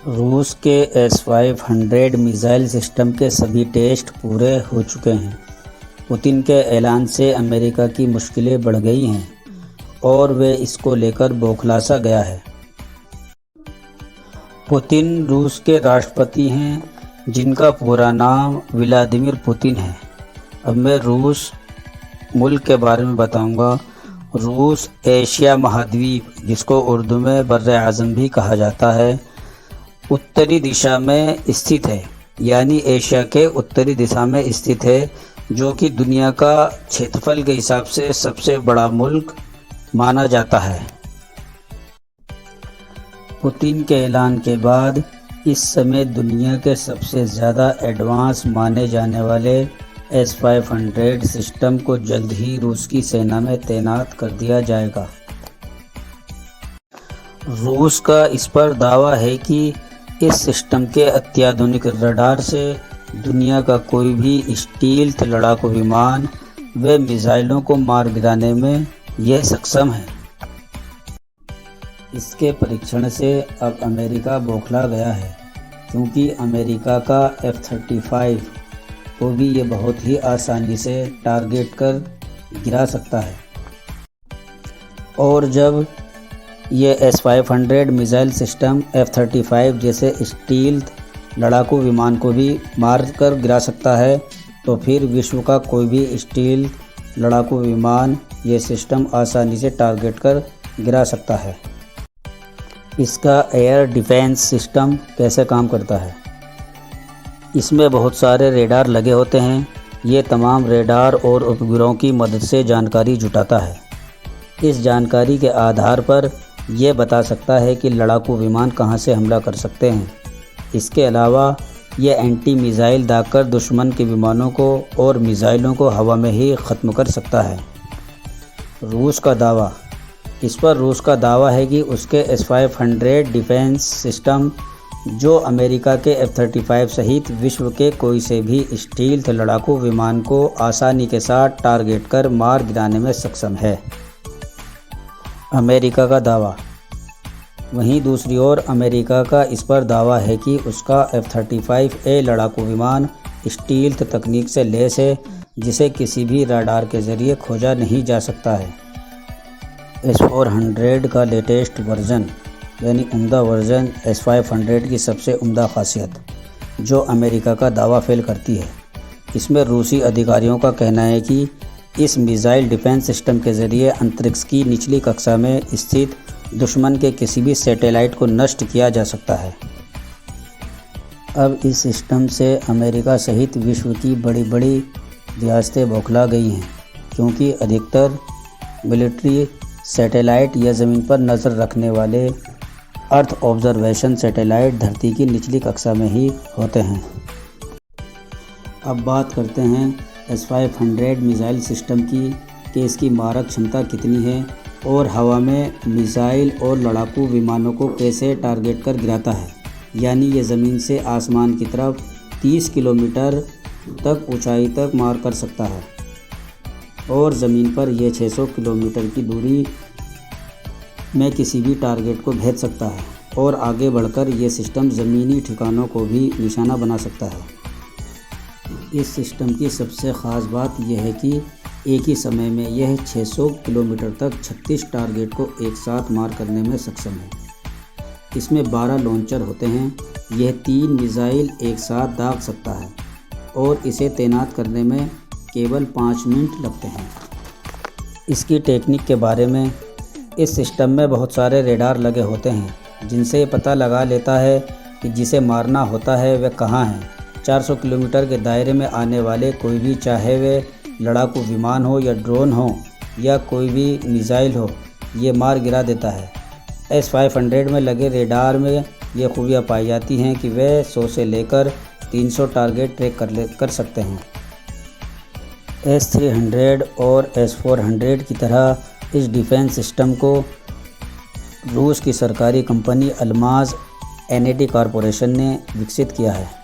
रूस के S-500 missile system के सभी टेस्ट पूरे हो चुके हैं। पुतिन के ऐलान से अमेरिका की मुश्किलें बढ़ गई हैं और वे इसको लेकर बौखला सा गया है। पुतिन रूस के राष्ट्रपति हैं जिनका पूरा नाम व्लादिमीर पुतिन है। अब मैं रूस मुल्क के बारे में बताऊंगा। रूस एशिया महाद्वीप, जिसको उर्दू में बर्र आज़म भी कहा जाता है, उत्तरी दिशा में स्थित है, यानी एशिया के उत्तरी दिशा में स्थित है, जो कि दुनिया का क्षेत्रफल के हिसाब से सबसे बड़ा मुल्क माना जाता है। पुतिन के ऐलान के बाद इस समय दुनिया के सबसे ज़्यादा एडवांस माने जाने वाले S-500 सिस्टम को जल्द ही रूस की सेना में तैनात कर दिया जाएगा। रूस का इस पर दावा है कि इस सिस्टम के अत्याधुनिक रडार से दुनिया का कोई भी स्टील्थ लड़ाकू विमान व मिसाइलों को मार गिराने में यह सक्षम है। इसके परीक्षण से अब अमेरिका बौखला गया है, क्योंकि अमेरिका का F-35 को भी ये बहुत ही आसानी से टारगेट कर गिरा सकता है। और जब ये S-500 मिसाइल सिस्टम F-35 जैसे स्टील्थ लड़ाकू विमान को भी मार कर गिरा सकता है, तो फिर विश्व का कोई भी स्टील्थ लड़ाकू विमान ये सिस्टम आसानी से टारगेट कर गिरा सकता है। इसका एयर डिफेंस सिस्टम कैसे काम करता है? इसमें बहुत सारे रेडार लगे होते हैं। ये तमाम रेडार और उपग्रहों की मदद से जानकारी जुटाता है। इस जानकारी के आधार पर यह बता सकता है कि लड़ाकू विमान कहां से हमला कर सकते हैं। इसके अलावा यह एंटी मिसाइल दागकर दुश्मन के विमानों को और मिसाइलों को हवा में ही ख़त्म कर सकता है। रूस का दावा। इस पर रूस का दावा है कि उसके S-500 डिफेंस सिस्टम, जो अमेरिका के F-35 सहित विश्व के कोई से भी स्टील्थ लड़ाकू विमान को आसानी के साथ टारगेट कर मार गिराने में सक्षम है। अमेरिका का दावा। वहीं दूसरी ओर अमेरिका का इस पर दावा है कि उसका F-35A लड़ाकू विमान स्टील्थ तकनीक से लैस है, जिसे किसी भी रडार के ज़रिए खोजा नहीं जा सकता है। S-400 का लेटेस्ट वर्जन, यानी उम्दा वर्जन S-500 की सबसे उम्दा खासियत, जो अमेरिका का दावा फेल करती है। इसमें रूसी अधिकारियों का कहना है कि इस मिसाइल डिफेंस सिस्टम के ज़रिए अंतरिक्ष की निचली कक्षा में स्थित दुश्मन के किसी भी सैटेलाइट को नष्ट किया जा सकता है। अब इस सिस्टम से अमेरिका सहित विश्व की बड़ी बड़ी रियासतें बौखला गई हैं, क्योंकि अधिकतर मिलिट्री सैटेलाइट या ज़मीन पर नज़र रखने वाले अर्थ ऑब्जर्वेशन सैटेलाइट धरती की निचली कक्षा में ही होते हैं। अब बात करते हैं S-500 मिसाइल सिस्टम की कि इसकी मारक क्षमता कितनी है और हवा में मिसाइल और लड़ाकू विमानों को कैसे टारगेट कर गिराता है। यानी ये ज़मीन से आसमान की तरफ 30 किलोमीटर तक ऊंचाई तक मार कर सकता है और ज़मीन पर यह 600 किलोमीटर की दूरी में किसी भी टारगेट को भेज सकता है और आगे बढ़कर यह सिस्टम ज़मीनी ठिकानों को भी निशाना बना सकता है। इस सिस्टम की सबसे ख़ास बात यह है कि एक ही समय में यह 600 किलोमीटर तक 36 टारगेट को एक साथ मार करने में सक्षम है। इसमें 12 लॉन्चर होते हैं। यह 3 मिसाइल एक साथ दाग सकता है और इसे तैनात करने में केवल 5 मिनट लगते हैं। इसकी टेक्निक के बारे में, इस सिस्टम में बहुत सारे रेडार लगे होते हैं, जिनसे ये पता लगा लेता है कि जिसे मारना होता है वह कहाँ है। 400 किलोमीटर के दायरे में आने वाले कोई भी, चाहे वे लड़ाकू विमान हो या ड्रोन हो या कोई भी मिसाइल हो, ये मार गिरा देता है। S-500 में लगे रेडार में ये खूबियाँ पाई जाती हैं कि वे 100 से लेकर 300 टारगेट ट्रैक कर सकते हैं। S-300 और S-400 की तरह इस डिफेंस सिस्टम को रूस की सरकारी कंपनी अल्माज़ एनएडी कॉरपोरेशन ने विकसित किया है।